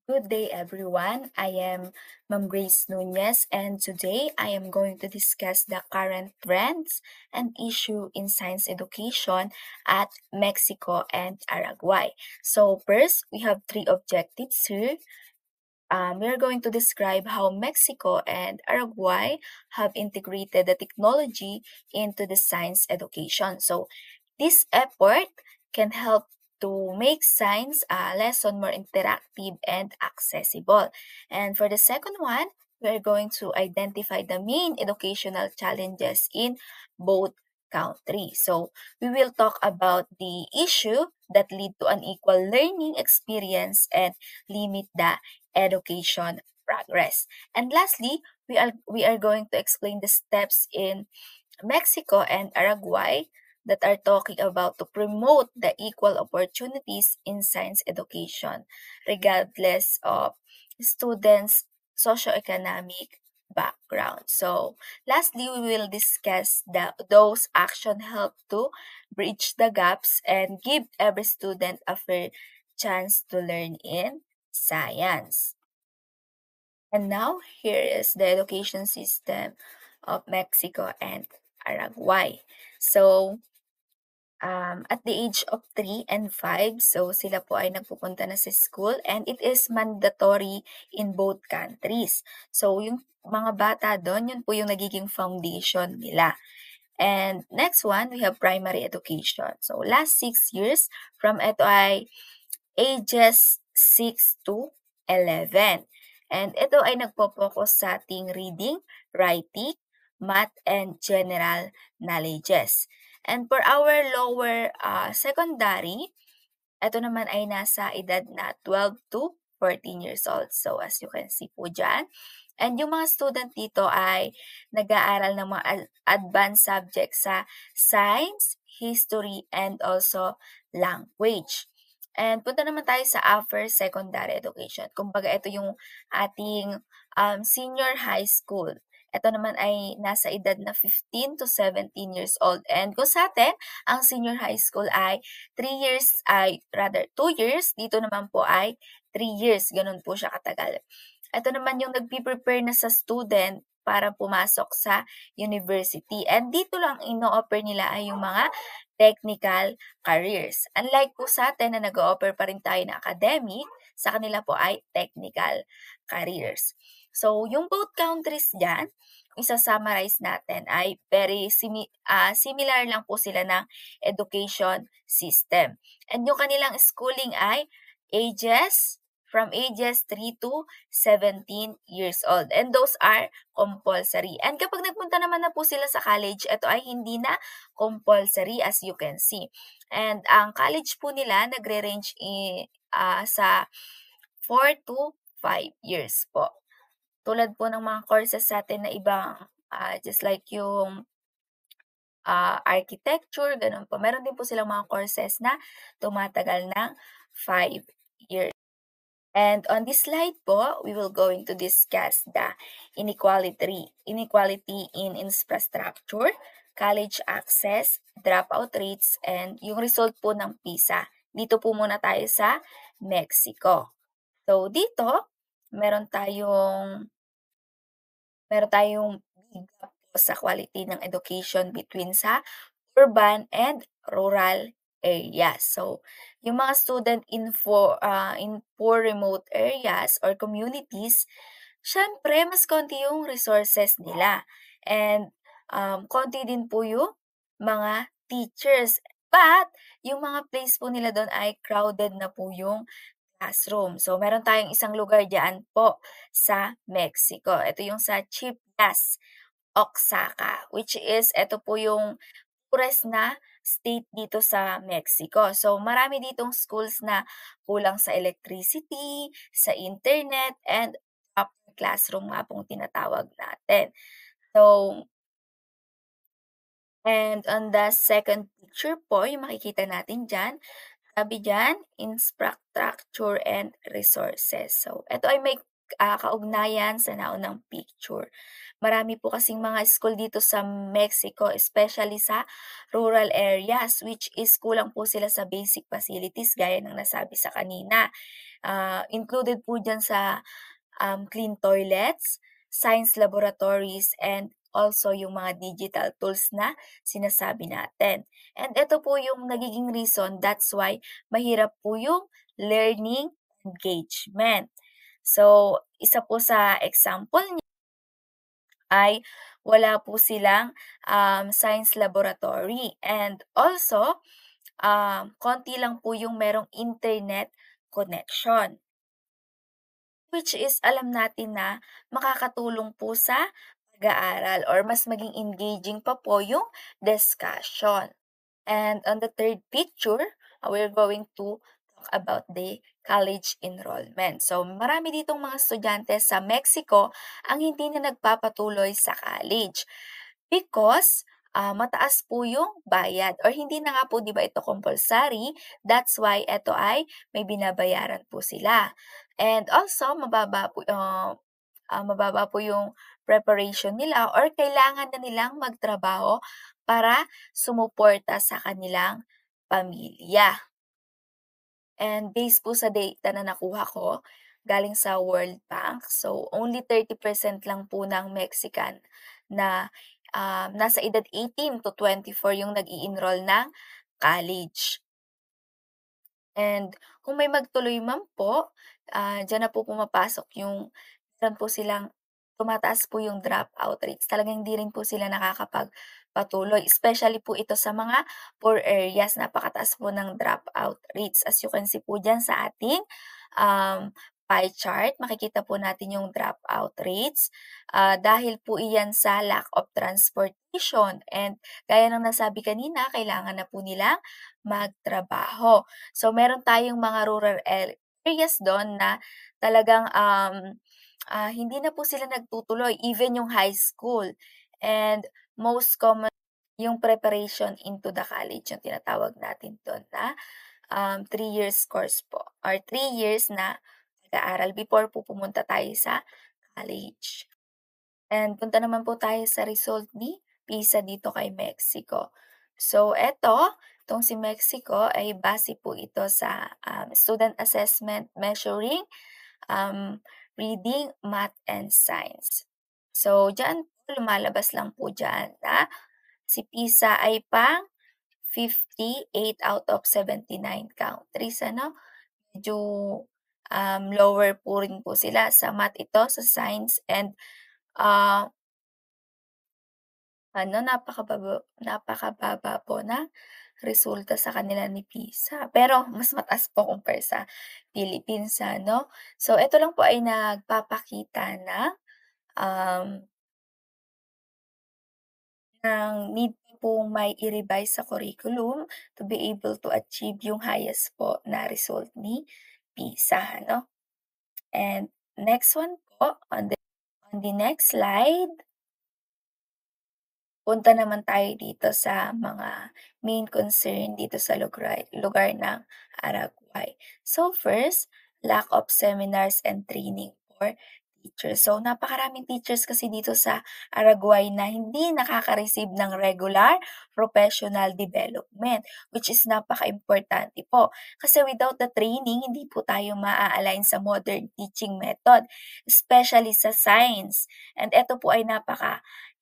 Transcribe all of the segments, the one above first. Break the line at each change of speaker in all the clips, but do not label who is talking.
Good day, everyone. I am Ma'am Grace Nunez, and today I am going to discuss the current trends and issue in science education at Mexico and Paraguay. So, first, we have three objectives here. We are going to describe how Mexico and Paraguay have integrated the technology into the science education. So, this effort can help to make science lesson more interactive and accessible. And for the second one, we are going to identify the main educational challenges in both countries. So, we will talk about the issue that lead to unequal learning experience and limit the education progress. And lastly, we are going to explain the steps in Mexico and Paraguay that are talking about to promote the equal opportunities in science education regardless of students' socioeconomic background. So, lastly, we will discuss those action help to bridge the gaps and give every student a fair chance to learn in science. And now, here is the education system of Mexico and Paraguay. So, at the age of 3 and 5, so sila po ay nagpupunta na sa school and it is mandatory in both countries. So, yung mga bata doon, yun po yung nagiging foundation nila. And next one, we have primary education. So, last 6 years, from ito ay ages 6 to 11. And ito ay nagpo-focus sa ating reading, writing, math, and general knowledges. And for our lower secondary, ito naman ay nasa edad na 12 to 14 years old. So, as you can see po dyan. And yung mga student dito ay nag-aaral ng mga advanced subjects sa science, history, and also language. And punta naman tayo sa upper secondary education. Kumbaga, ito yung ating senior high school. Ito naman ay nasa edad na 15 to 17 years old. And kung sa atin, ang senior high school ay 2 years. Dito naman po ay 3 years. Ganun po siya katagal. Ito naman yung nagpi-prepare na sa student para pumasok sa university. And dito lang ino-offer nila ay yung mga technical careers. Unlike po sa atin na nag-o-offer pa rin tayo ng academic, sa kanila po ay technical careers. So, yung both countries dyan, isa-summarize natin ay very similar lang po sila ng education system. And yung kanilang schooling ay from ages 3 to 17 years old. And those are compulsory. And kapag nagpunta naman na po sila sa college, ito ay hindi na compulsory as you can see. And ang college po nila nagre-range sa 4 to 5 years po. Tulad po ng mga courses sa atin na ibang just like yung architecture, ganun po. Meron din po silang mga courses na tumatagal ng 5 years. And on this slide po, we will going to discuss the inequality in infrastructure, college access, dropout rates, and yung result po ng PISA. Dito po muna tayo sa Mexico. So dito, meron tayong big gap po sa quality ng education between sa urban and rural areas. So, yung mga student in poor remote areas or communities, syempre mas konti yung resources nila. And konti din po yung mga teachers. But, yung mga place po nila doon ay crowded na po yung classroom. So, meron tayong isang lugar diyan po sa Mexico. Ito yung sa Chiapas, Oaxaca, which is ito po yung poorest na state dito sa Mexico. So, marami ditong schools na kulang sa electricity, sa internet, and proper classroom nga pong tinatawag natin. So, and on the second picture po, yung makikita natin dyan, sabi dyan, infrastructure and resources. So, ito ay may kaugnayan sa naunang picture. Marami po kasing mga school dito sa Mexico, especially sa rural areas, which is kulang po sila sa basic facilities gaya ng nasabi sa kanina. Included po diyan sa clean toilets, science laboratories, and also yung mga digital tools na sinasabi natin. And ito po yung nagiging reason, that's why mahirap po yung learning engagement. So, isa po sa example niya ay wala po silang science laboratory. And also, konti lang po yung merong internet connection. Which is alam natin na makakatulong po sa pag-aaral or mas maging engaging pa po yung discussion. And on the third picture, we're going to talk about the college enrollment. So, marami ditong mga estudyante sa Mexico ang hindi na nagpapatuloy sa college because mataas po yung bayad or hindi na nga po 'di ba ito compulsory, that's why ito ay may binabayaran po sila. And also mababa po yung preparation nila or kailangan na nilang magtrabaho para sumuporta sa kanilang pamilya. And based po sa data na nakuha ko, galing sa World Bank, so only 30% lang po ng Mexican na nasa edad 18 to 24 yung nag-i-enroll ng college. And kung may magtuloy man po, diyan na po pumapasok yung meron po silang tumataas po yung dropout rates. Talagang hindi rin po sila nakakapagpatuloy, especially po ito sa mga poor areas, napakataas po ng dropout rates. As you can see po diyan sa ating pie chart, makikita po natin yung dropout rates, dahil po iyan sa lack of transportation and gaya ng nasabi kanina, kailangan na po nilang magtrabaho. So, meron tayong mga rural areas do'n na talagang, hindi na po sila nagtutuloy, even yung high school. And most common yung preparation into the college, yung tinatawag natin do'n na 3 years course po or 3 years na pag-aaral before po pumunta tayo sa college. And punta naman po tayo sa result ni PISA dito kay Mexico. So itong si Mexico ay base po ito sa student assessment measuring reading, math, and science. So diyan po lumalabas lang po diyan na si PISA ay pang 58 out of 79 countries ano. Medyo lower po rin po sila sa math ito, sa science and ah napakababa po ng resulta sa kanila ni PISA, pero mas mataas po compare sa Philippines ano. So ito lang po ay nagpapakita um, ng need po may i-revise sa curriculum to be able to achieve yung highest po na result ni PISA ano. And next one po on the next slide. Punta naman tayo dito sa mga main concern dito sa lugar ng Araguay. So first, lack of seminars and training for teachers. So napakaraming teachers kasi dito sa Araguay na hindi nakaka-receive ng regular professional development, which is napaka-importante po. Kasi without the training, hindi po tayo maa-align sa modern teaching method, especially sa science. And ito po ay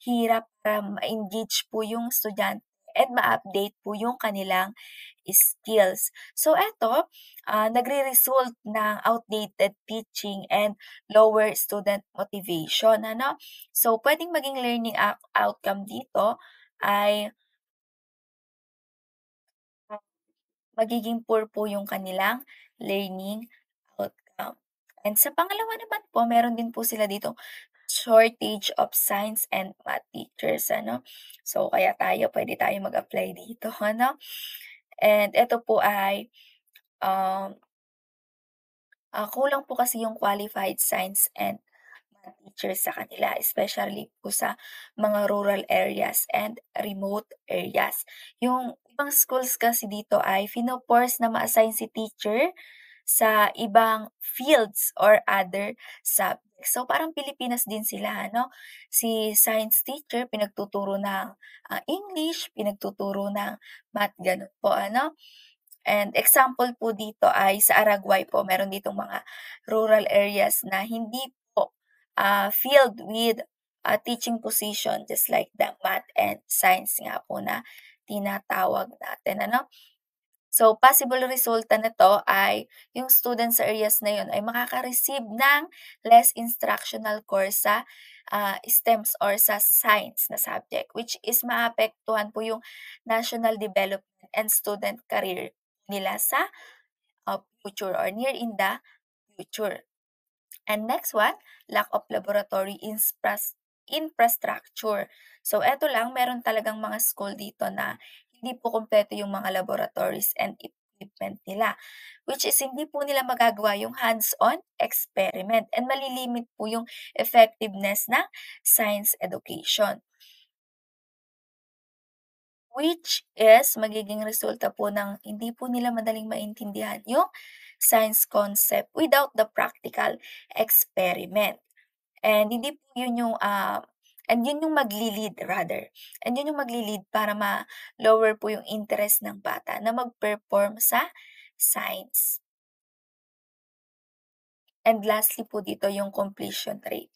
hirap para ma-engage po yung estudyante and ma-update po yung kanilang skills. So eto, nagre-result ng outdated teaching and lower student motivation, ano? So puwedeng maging learning outcome dito ay magiging poor po yung kanilang learning outcome. And sa pangalawa naman po, meron din po sila dito shortage of science and math teachers, ano. So, kaya pwede tayo mag-apply dito, ano. And ito po ay, um, kulang po kasi yung qualified science and math teachers sa kanila, especially po sa mga rural areas and remote areas. Yung ibang schools kasi dito ay fino-force na ma-assign si teacher sa ibang fields or other subjects. So, parang Pilipinas din sila ano, si science teacher pinagtuturo ng, English, pinagtuturo ng math, gano'n po ano. And example po dito ay sa Araguay po meron ditong mga rural areas na hindi po, filled with, teaching position just like the math and science nga po na tinatawag natin ano. So, possible resulta nito ay yung students sa areas na yun ay makaka-receive ng less instructional course sa, STEMs or sa science na subject, which is maapektuhan po yung national development and student career nila sa, future or near in the future. And next one, lack of laboratory infrastructure. So eto lang, meron talagang mga school dito na hindi po kumpleto yung mga laboratories and equipment nila, which is hindi po nila magagawa yung hands-on experiment and malilimit po yung effectiveness ng science education. Which is magiging resulta po ng hindi po nila madaling maintindihan yung science concept without the practical experiment. And hindi po yun yung, and yun yung magli-lead rather, and yun yung magli-lead para ma-lower po yung interest ng bata na mag-perform sa science. And lastly po dito yung completion rate.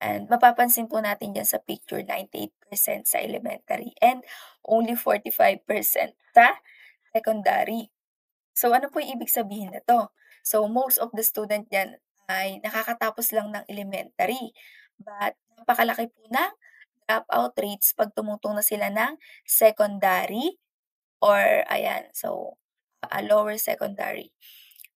And mapapansin po natin diyan sa picture 98% sa elementary and only 45% sa secondary. So ano po yung ibig sabihin nito? So most of the student diyan ay nakakatapos lang ng elementary, but napakalaki po ng dropout rates 'pag tumutong na sila ng secondary or ayan, so, lower secondary.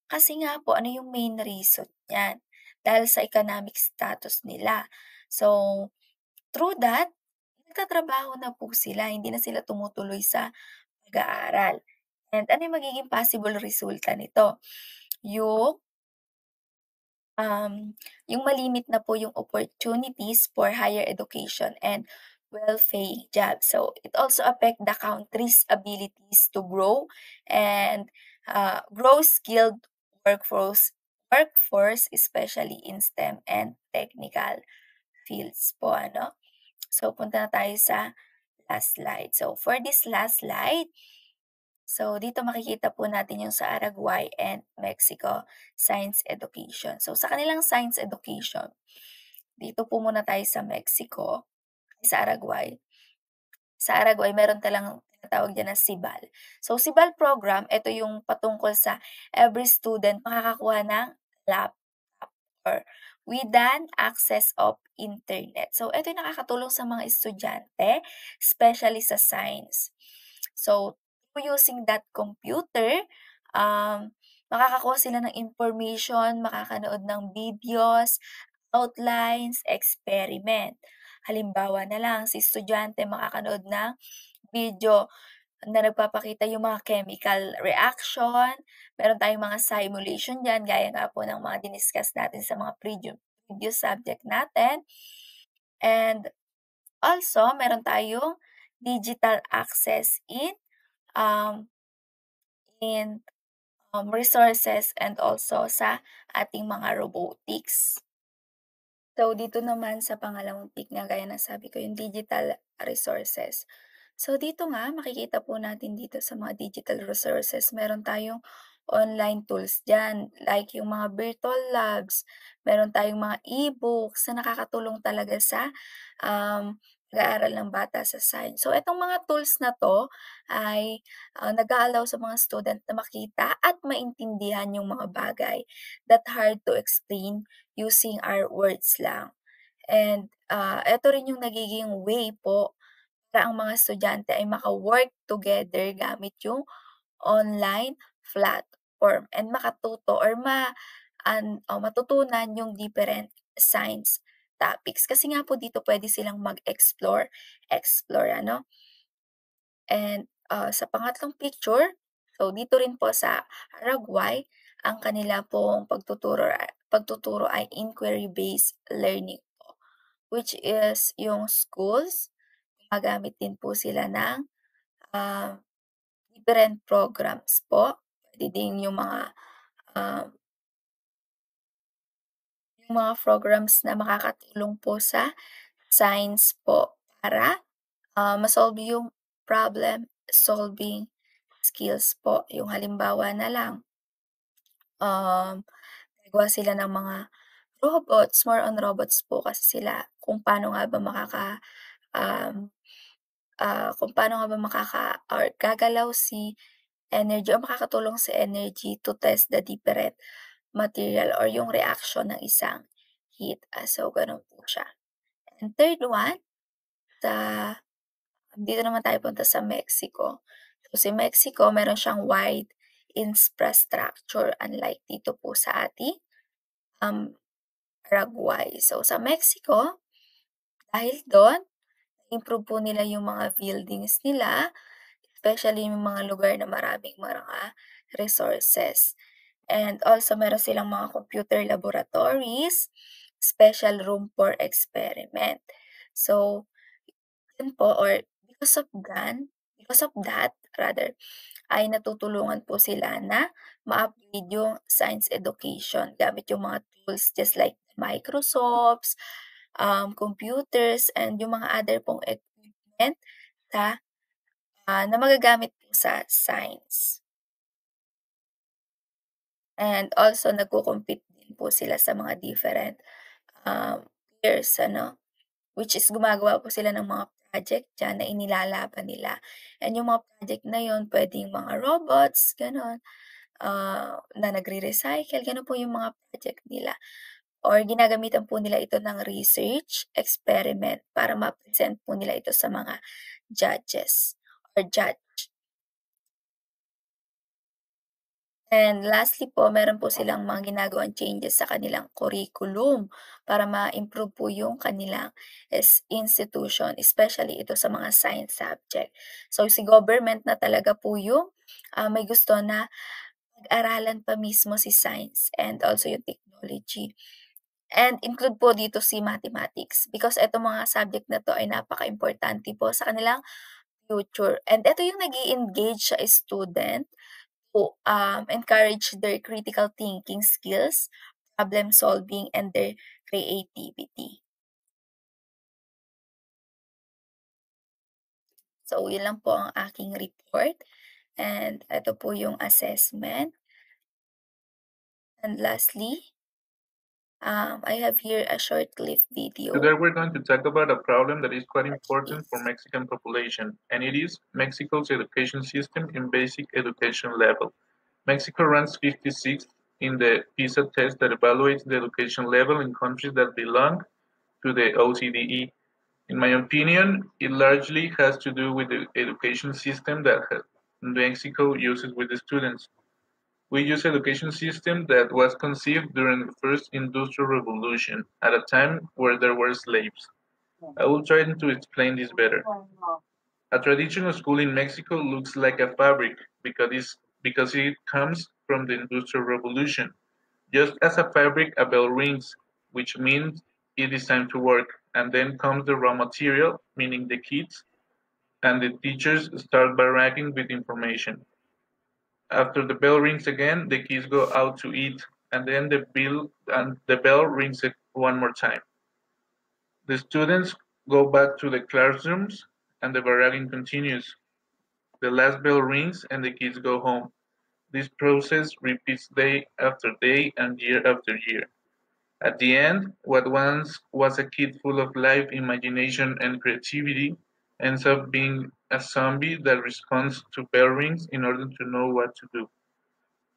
Kasi nga po ano yung main reason niyan, dahil sa economic status nila. So, through that, nagtatrabaho na po sila, hindi na sila tumutuloy sa pag-aaral. And ano yung magiging possible resulta nito? Yung yung malimit na po yung opportunities for higher education and well-paying jobs. So, it also affect the country's abilities to grow and grow skilled workforce, especially in STEM and technical fields po, ano? So, punta na tayo sa last slide. So, for this last slide, so, dito makikita po natin yung sa Araguay and Mexico, science education. So, sa kanilang science education, dito po muna tayo sa Mexico, sa Araguay. Sa Araguay meron talang tinatawag diyan na SIBAL. So, SIBAL program, ito yung patungkol sa every student makakakuha ng laptop or with an access of internet. So, ito yung nakakatulong sa mga estudyante, especially sa science. So, through using that computer, makakakuha sila ng information, makakanood ng videos, outlines, experiment. Halimbawa na lang, si estudyante makakanood ng video na nagpapakita yung mga chemical reaction, meron tayong mga simulation diyan gaya nga po ng mga diniscuss natin sa mga previous subject natin. And also meron tayong digital access um, in resources and also sa ating mga robotics. So, dito naman sa pangalawang pick nga gaya ng sabi ko, yung digital resources. So, dito nga makikita po natin dito sa mga digital resources, meron tayong online tools diyan, like yung mga virtual labs, meron tayong mga e-books na nakakatulong talaga sa pag-aaral ng bata sa science. So, itong mga tools na 'to ay, nag-a-allow sa mga student na makita at maintindihan yung mga bagay that hard to explain using our words lang. And, eto rin yung nagiging way po para ang mga estudyante ay maka-work together gamit yung online platform and makatuto or matutunan yung different science topics. Kasi nga po dito pwede silang mag-explore ano. And, sa pangatlong picture, so dito rin po sa Paraguay, ang kanila pong pagtuturo ay inquiry-based learning po, which is yung schools, gumagamit din po sila ng, ah, different programs po. Puwede din yung mga, um, yung mga programs na makakatulong po sa science po para, ma-solve yung problem solving skills po. Yung halimbawa na lang, gagawa sila ng mga robots, more on robots po kasi sila kung paano nga ba um, kung paano nga ba or gagalaw si energy o makakatulong si energy to test the different material or yung reaction ng isang heat. So gano'n po siya. And third one, sa dito naman tayo punta sa Mexico. So si Mexico meron siyang wide infrastructure unlike dito po sa ating, um, Paraguay. So sa Mexico, dahil do'n improve po nila yung mga buildings nila, especially yung mga lugar na maraming mga resources. And also meron silang mga computer laboratories, special room for experiment. So, yun po or because of that rather, ay natutulungan po sila na ma-upgrade yung science education gamit yung mga tools just like Microsofts, computers, and yung mga other pong equipment sa, na magagamit po sa science. And also nagko-compete din po sila sa mga different, peers ano, which is gumagawa po sila ng mga project diyan na inilalaban nila. And yung mga project na yun puwedeng mga robots gano'n, na nagre-recycle, gano'n po yung mga project nila. Or ginagamitan po nila ito ng research experiment para ma-present po nila ito sa mga judges or judge. And lastly po, meron po silang mga ginagawang changes sa kanilang curriculum para ma-improve po yung kanilang institution, especially ito sa mga science subject. So si government na talaga po yung, may gusto na pag-aralan pa mismo si science and also yung technology. And include po dito si mathematics because itong mga subject na 'to ay napaka-importante po sa kanilang future. And ito yung nag-e-engage sa student to, encourage their critical thinking skills, problem solving, and their creativity. So yun lang po ang aking report and ito po yung assessment. And lastly, I have here a short clip video.
Today we're going to talk about a problem that is quite important for
Please.
Mexican population, and it is Mexico's education system in basic education level. Mexico ranks 56th in the PISA test that evaluates the education level in countries that belong to the OCDE. In my opinion, it largely has to do with the education system that Mexico uses with the students. We use education system that was conceived during the first industrial revolution, at a time where there were slaves. I will try to explain this better. A traditional school in Mexico looks like a fabric because it comes from the Industrial Revolution. Just as a fabric, a bell rings, which means it is time to work, and then comes the raw material, meaning the kids, and the teachers start barracking with information. After the bell rings again, the kids go out to eat, and then the bell rings it one more time. The students go back to the classrooms, and the barracking continues. The last bell rings, and the kids go home. This process repeats day after day and year after year. At the end, what once was a kid full of life, imagination, and creativity ends up being a zombie that responds to bell rings in order to know what to do.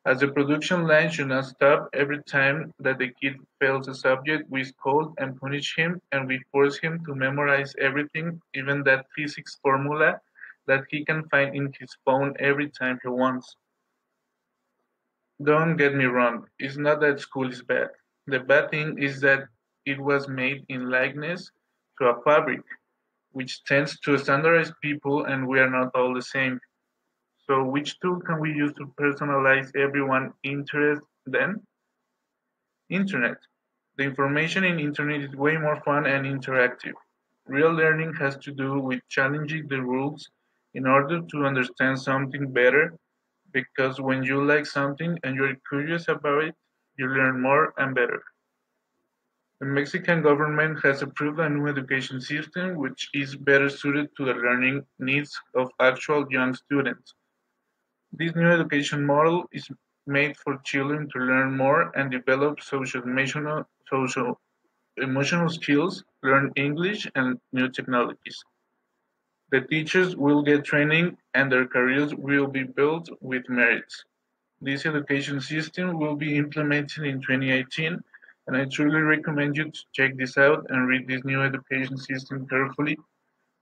As the production line should not stop, every time that the kid fails a subject, we scold and punish him, and we force him to memorize everything, even that physics formula that he can find in his phone every time he wants. Don't get me wrong, it's not that school is bad. The bad thing is that it was made in likeness to a fabric, which tends to standardize people, and we are not all the same. So which tool can we use to personalize everyone's interest then? Internet. The information in internet is way more fun and interactive. Real learning has to do with challenging the rules in order to understand something better because when you like something and you're curious about it, you learn more and better. The Mexican government has approved a new education system which is better suited to the learning needs of actual young students. This new education model is made for children to learn more and develop social emotional skills, learn English and new technologies. The teachers will get training and their careers will be built with merits. This education system will be implemented in 2018, and I truly recommend you to check this out and read this new education system carefully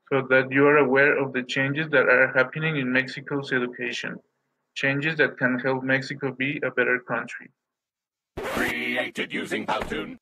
so that you are aware of the changes that are happening in Mexico's education, changes that can help Mexico be a better country.
Created using Powtoon.